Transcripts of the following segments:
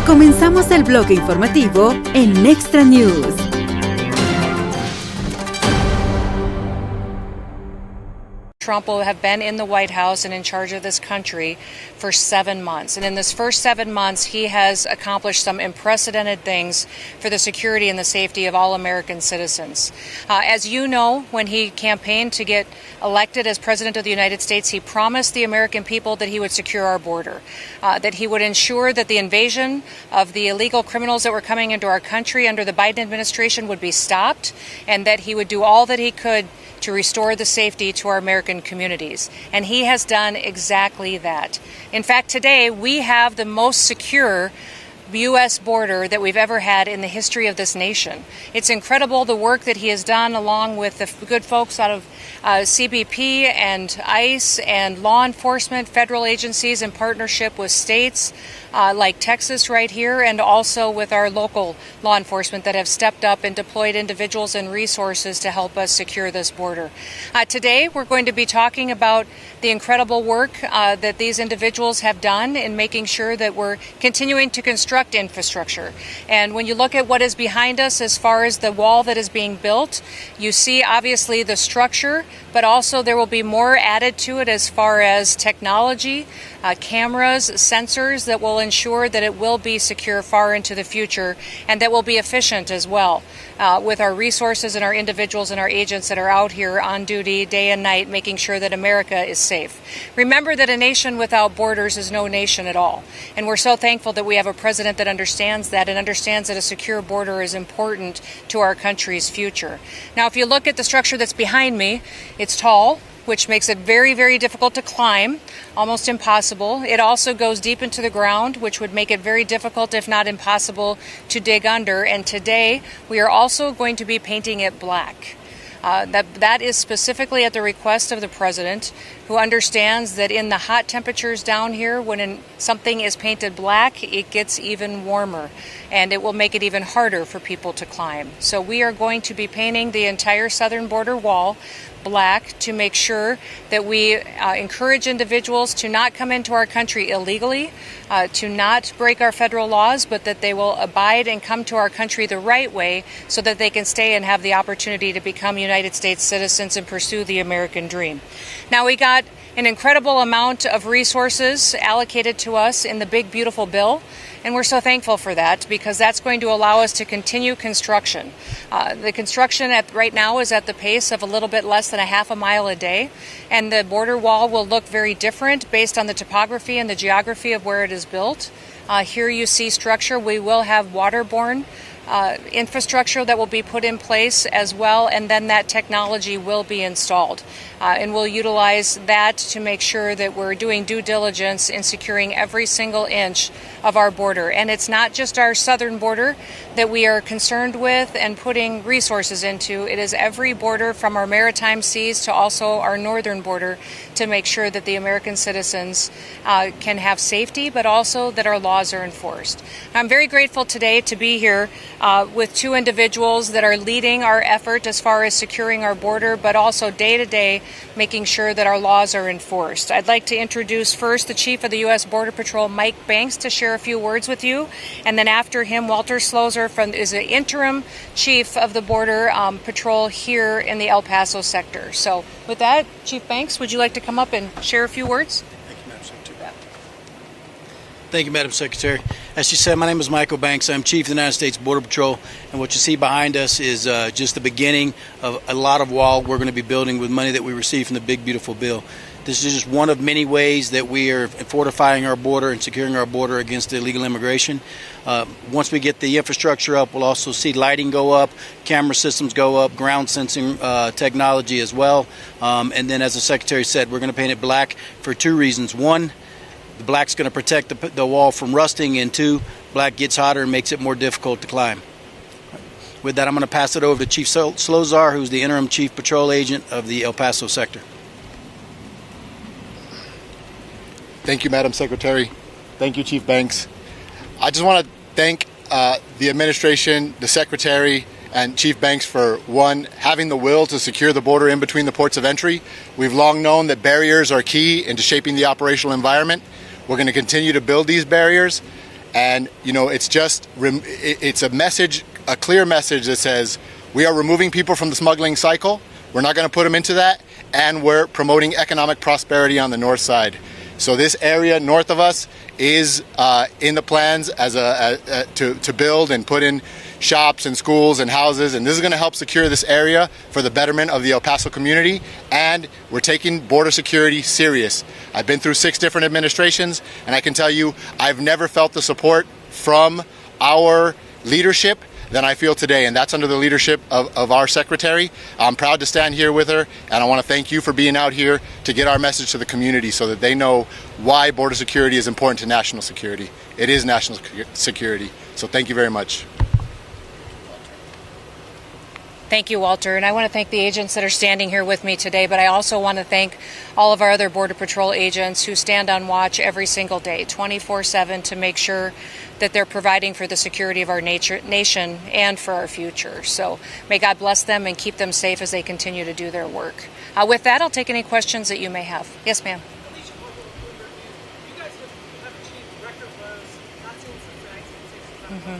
Comenzamos el bloque informativo en Extra News. Trump will have been in the White House and in charge of this country for 7 months. And in this first 7 months, he has accomplished some unprecedented things for the security and the safety of all American citizens. As you know, when he campaigned to get elected as President of the United States, he promised the American people that he would secure our border, that he would ensure that the invasion of the illegal criminals that were coming into our country under the Biden administration would be stopped, and that he would do all that he could to restore the safety to our American communities. And he has done exactly that. In fact, today we have the most secure U.S. border that we've ever had in the history of this nation. It's incredible the work that he has done along with the good folks out of CBP and ICE and law enforcement, federal agencies in partnership with states like Texas right here, and also with our local law enforcement that have stepped up and deployed individuals and resources to help us secure this border. Today we're going to be talking about the incredible work that these individuals have done in making sure that we're continuing to construct infrastructure. And when you look at what is behind us as far as the wall that is being built, you see obviously the structure, but also there will be more added to it as far as technology, cameras, sensors that will ensure that it will be secure far into the future, and that will be efficient as well with our resources and our individuals and our agents that are out here on duty day and night making sure that America is safe. Remember that a nation without borders is no nation at all, and we're so thankful that we have a president that understands that and understands that a secure border is important to our country's future. Now, if you look at the structure that's behind me, it's tall, which makes it very, very difficult to climb, almost impossible. It also goes deep into the ground, which would make it very difficult, if not impossible, to dig under. And today, we are also going to be painting it black. That is specifically at the request of the president, who understands that in the hot temperatures down here, when something is painted black, it gets even warmer, and it will make it even harder for people to climb. So we are going to be painting the entire southern border wall black to make sure that we encourage individuals to not come into our country illegally, to not break our federal laws, but that they will abide and come to our country the right way so that they can stay and have the opportunity to become United States citizens and pursue the American dream. Now, we got an incredible amount of resources allocated to us in the big, beautiful bill. And we're so thankful for that, because that's going to allow us to continue construction. The construction right now is at the pace of a little bit less than a half a mile a day, and the border wall will look very different based on the topography and the geography of where it is built. Here you see structure. We will have waterborne infrastructure that will be put in place as well, and then that technology will be installed. And we'll utilize that to make sure that we're doing due diligence in securing every single inch of our border. And it's not just our southern border that we are concerned with and putting resources into. It is every border from our maritime seas to also our northern border, to make sure that the American citizens can have safety, but also that our laws are enforced. I'm very grateful today to be here with two individuals that are leading our effort as far as securing our border, but also day to day making sure that our laws are enforced. I'd like to introduce first the Chief of the U.S. Border Patrol, Mike Banks, to share a few words with you. And then after him, Walter Slozer is the interim Chief of the Border Patrol here in the El Paso sector. So with that, Chief Banks, would you like to come up and share a few words? Thank you, Madam Secretary. As she said, my name is Michael Banks. I'm Chief of the United States Border Patrol, and what you see behind us is just the beginning of a lot of wall we're going to be building with money that we received from the big, beautiful bill. This is just one of many ways that we are fortifying our border and securing our border against illegal immigration. Once we get the infrastructure up, we'll also see lighting go up, camera systems go up, ground sensing technology as well. And then, as the Secretary said, we're going to paint it black for two reasons. One, the black's going to protect the wall from rusting, and two, black gets hotter and makes it more difficult to climb. With that, I'm going to pass it over to Chief Slozer, who's the interim Chief Patrol Agent of the El Paso sector. Thank you, Madam Secretary. Thank you, Chief Banks. I just want to thank the administration, the Secretary, and Chief Banks for, one, having the will to secure the border in between the ports of entry. We've long known that barriers are key into shaping the operational environment. We're going to continue to build these barriers, And, you know, it's just, it's a message, a clear message that says we are removing people from the smuggling cycle. We're not going to put them into that. And we're promoting economic prosperity on the north side. So this area north of us is in the plans as to build and put in shops and schools and houses, and this is going to help secure this area for the betterment of the El Paso community, and we're taking border security serious. I've been through 6 different administrations, and I can tell you I've never felt the support from our leadership than I feel today, and that's under the leadership of our secretary. I'm proud to stand here with her, and I want to thank you for being out here to get our message to the community so that they know why border security is important to national security. It is national security, so thank you very much. Thank you, Walter. And I want to thank the agents that are standing here with me today, but I also want to thank all of our other Border Patrol agents who stand on watch every single day, 24/7, to make sure that they're providing for the security of our nation and for our future. So may God bless them and keep them safe as they continue to do their work. With that, I'll take any questions that you may have. Yes, ma'am. Mm-hmm.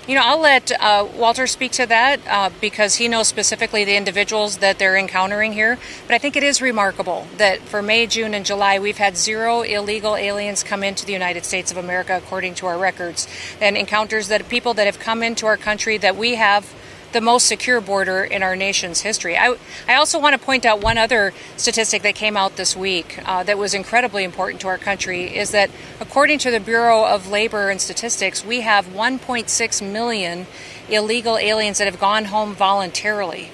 You know, I'll let Walter speak to that because he knows specifically the individuals that they're encountering here. But I think it is remarkable that for May, June, and July, we've had 0 illegal aliens come into the United States of America, according to our records, and encounters that people that have come into our country that we have the most secure border in our nation's history. I also want to point out one other statistic that came out this week that was incredibly important to our country, is that according to the Bureau of Labor and Statistics, we have 1.6 million illegal aliens that have gone home voluntarily.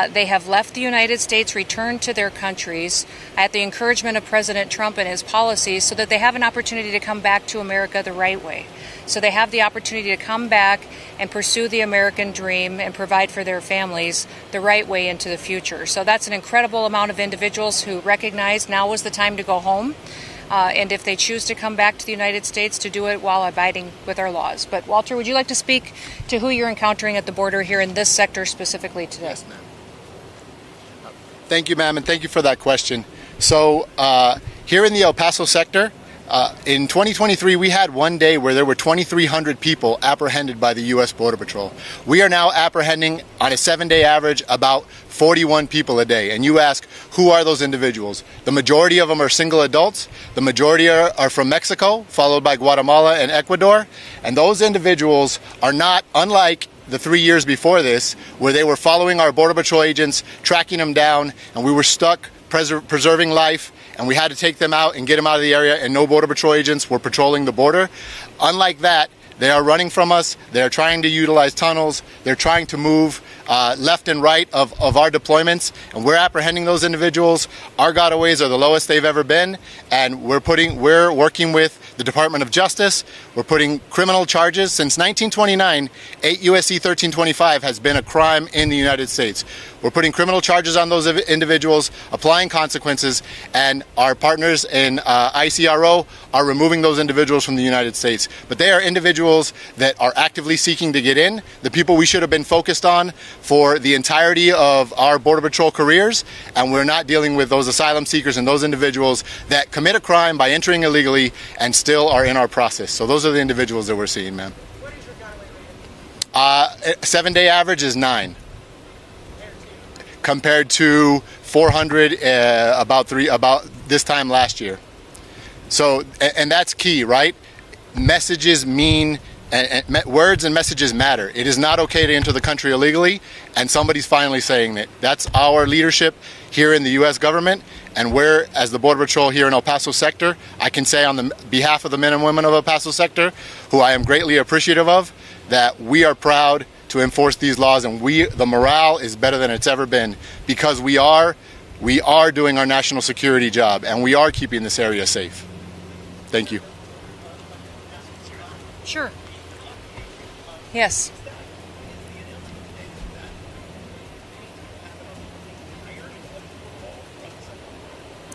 They have left the United States, returned to their countries at the encouragement of President Trump and his policies so that they have an opportunity to come back to America the right way. So they have the opportunity to come back and pursue the American dream and provide for their families the right way into the future. So that's an incredible amount of individuals who recognize now is the time to go home. And if they choose to come back to the United States, to do it while abiding with our laws. But Walter, would you like to speak to who you're encountering at the border here in this sector specifically today? Yes, ma'am. Thank you, ma'am, and thank you for that question. So here in the El Paso sector, in 2023, we had one day where there were 2,300 people apprehended by the U.S. Border Patrol. We are now apprehending on a 7-day average about 41 people a day. And you ask, who are those individuals? The majority of them are single adults. The majority are from Mexico, followed by Guatemala and Ecuador. And those individuals are not unlike the 3 years before this, where they were following our Border Patrol agents, tracking them down, and we were stuck preserving life, and we had to take them out and get them out of the area, and no Border Patrol agents were patrolling the border. Unlike that, they are running from us. They're trying to utilize tunnels. They're trying to move left and right of our deployments, and we're apprehending those individuals. Our gotaways are the lowest they've ever been, and we're working with the Department of Justice. We're putting criminal charges. Since 1929, 8 U.S.C. 1325 has been a crime in the United States. We're putting criminal charges on those individuals, applying consequences, and our partners in ICRO are removing those individuals from the United States. But they are individuals that are actively seeking to get in, the people we should have been focused on for the entirety of our Border Patrol careers, and we're not dealing with those asylum seekers and those individuals that commit a crime by entering illegally and still are in our process. So those are the individuals that we're seeing, ma'am. What is your gotaway rate? 7-day average is 9. Compared to 400 about this time last year. So, and that's key, right? Messages mean, words and messages matter. It is not okay to enter the country illegally, and somebody's finally saying that. That's our leadership here in the U.S. government, and we're, as the Border Patrol here in El Paso sector, I can say on the behalf of the men and women of El Paso sector, who I am greatly appreciative of, that we are proud to enforce these laws, and the morale is better than it's ever been, because we are doing our national security job, and we are keeping this area safe. Thank you. Sure. Yes.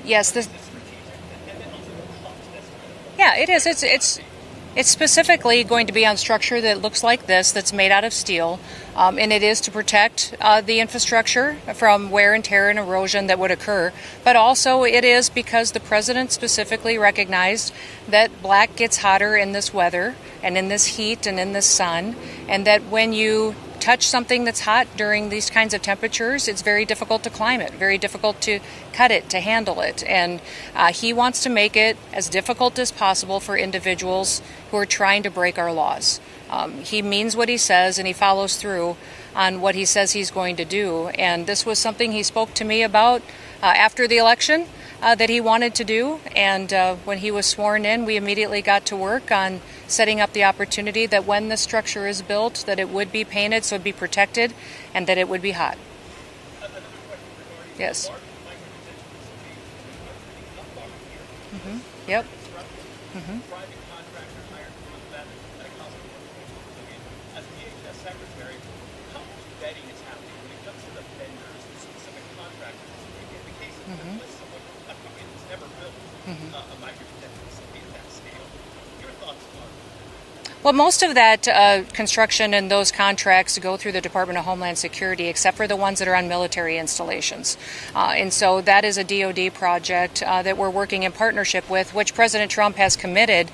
Yes. Yeah, it is. It's specifically going to be on structure that looks like this, that's made out of steel, and it is to protect the infrastructure from wear and tear and erosion that would occur. But also it is because the president specifically recognized that black gets hotter in this weather and in this heat and in this sun, and that when you touch something that's hot during these kinds of temperatures, it's very difficult to climb it, very difficult to cut it, to handle it. And he wants to make it as difficult as possible for individuals who are trying to break our laws. He means what he says, and he follows through on what he says he's going to do. And this was something he spoke to me about after the election that he wanted to do. And when he was sworn in, we immediately got to work on setting up the opportunity that when the structure is built, that it would be painted so it would be protected and that it would be hot. Yes. Mm-hmm. Yep. Mm-hmm. Well, most of that construction and those contracts go through the Department of Homeland Security, except for the ones that are on military installations. And so that is a DoD project that we're working in partnership with, which President Trump has committed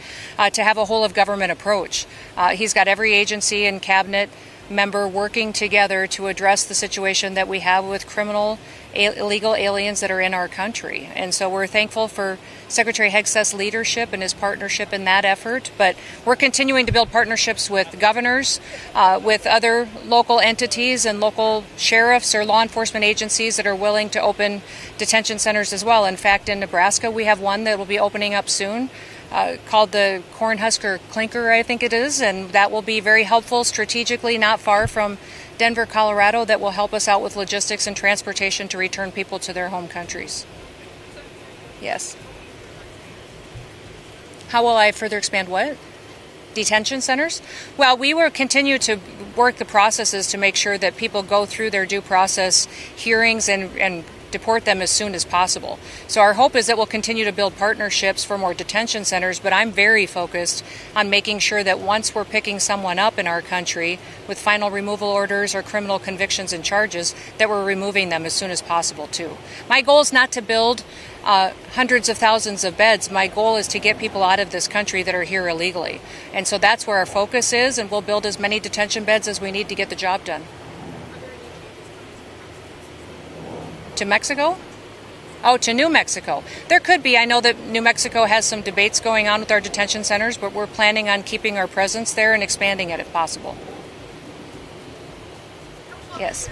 to have a whole-of-government approach. He's got every agency and cabinet member working together to address the situation that we have with criminal illegal aliens that are in our country. And so we're thankful for Secretary Hegseth's leadership and his partnership in that effort, but we're continuing to build partnerships with governors, with other local entities and local sheriffs or law enforcement agencies that are willing to open detention centers as well. In fact, in Nebraska, we have one that will be opening up soon, called the Cornhusker Clinker, I think it is, and that will be very helpful strategically, not far from Denver, Colorado, that will help us out with logistics and transportation to return people to their home countries. Yes. How will I further expand what? Detention centers? Well, we will continue to work the processes to make sure that people go through their due process hearings and deport them as soon as possible. So our hope is that we'll continue to build partnerships for more detention centers, but I'm very focused on making sure that once we're picking someone up in our country with final removal orders or criminal convictions and charges, that we're removing them as soon as possible too. My goal is not to build hundreds of thousands of beds. My goal is to get people out of this country that are here illegally. And so that's where our focus is, and we'll build as many detention beds as we need to get the job done. To Mexico? Oh, to New Mexico. There could be. I know that New Mexico has some debates going on with our detention centers, but we're planning on keeping our presence there and expanding it if possible. Yes.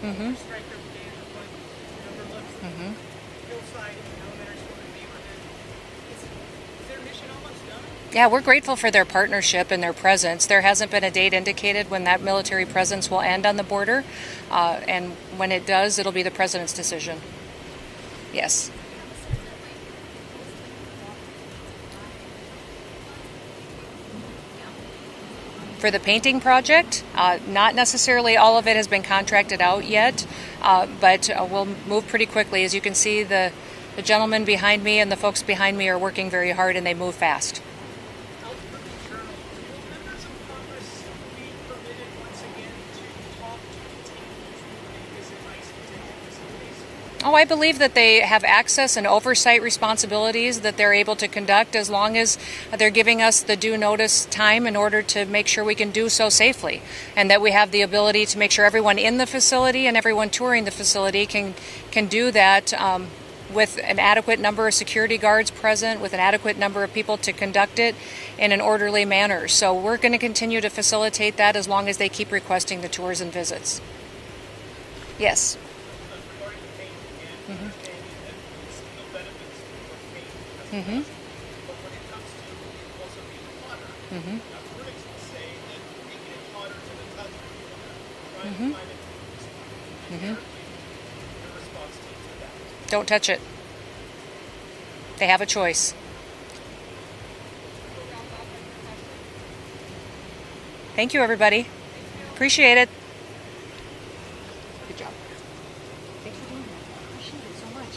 Mm-hmm. Mm-hmm. Yeah, we're grateful for their partnership and their presence. There hasn't been a date indicated when that military presence will end on the border, and when it does, it'll be the president's decision. Yes. For the painting project, not necessarily all of it has been contracted out yet, but we'll move pretty quickly. As you can see, the gentleman behind me and the folks behind me are working very hard, and they move fast. Oh, I believe that they have access and oversight responsibilities that they're able to conduct as long as they're giving us the due notice time in order to make sure we can do so safely, and that we have the ability to make sure everyone in the facility and everyone touring the facility can do that with an adequate number of security guards present, with an adequate number of people to conduct it in an orderly manner. So we're going to continue to facilitate that as long as they keep requesting the tours and visits. Yes. Mm-hmm. Mm-hmm. Mm-hmm. Mm-hmm. Mm-hmm. Don't touch it. They have a choice. Thank you, everybody. Appreciate it. Good job. Thanks for doing that. Appreciate it so much.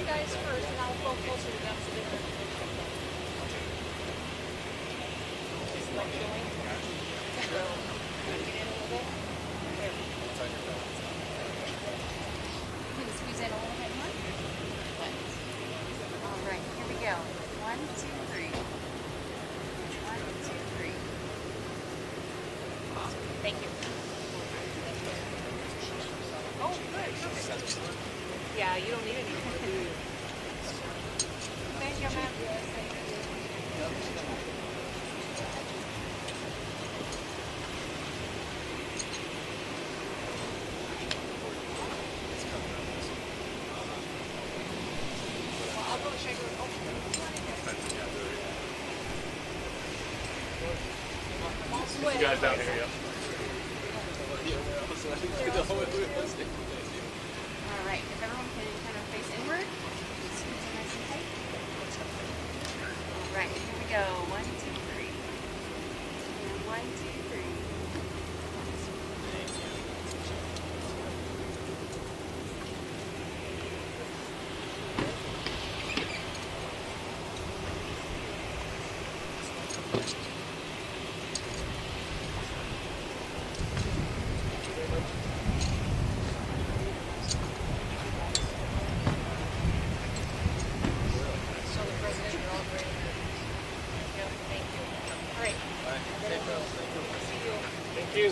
you guys first, and I'll go closer to them so they can. Just like going. Get in a little bit. There. You can squeeze in a little bit more. All right, here we go. 1, 2, 3. 1, 2, 3. Thank you. Oh, good. Perfect. Yeah, you don't need any. Thank you, ma'am. Well, I'll go check it. You guys down here, yeah. All right, if everyone can kind of face inward, squeeze it nice and tight. All right, here we go. 1, 2, 3. 1, 2, 3. So the president, you're all great. Yep, thank you. All right. See you. Thank you.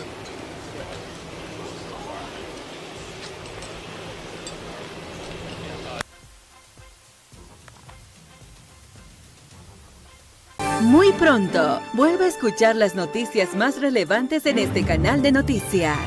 Muy pronto, vuelve a escuchar las noticias más relevantes en este canal de noticias.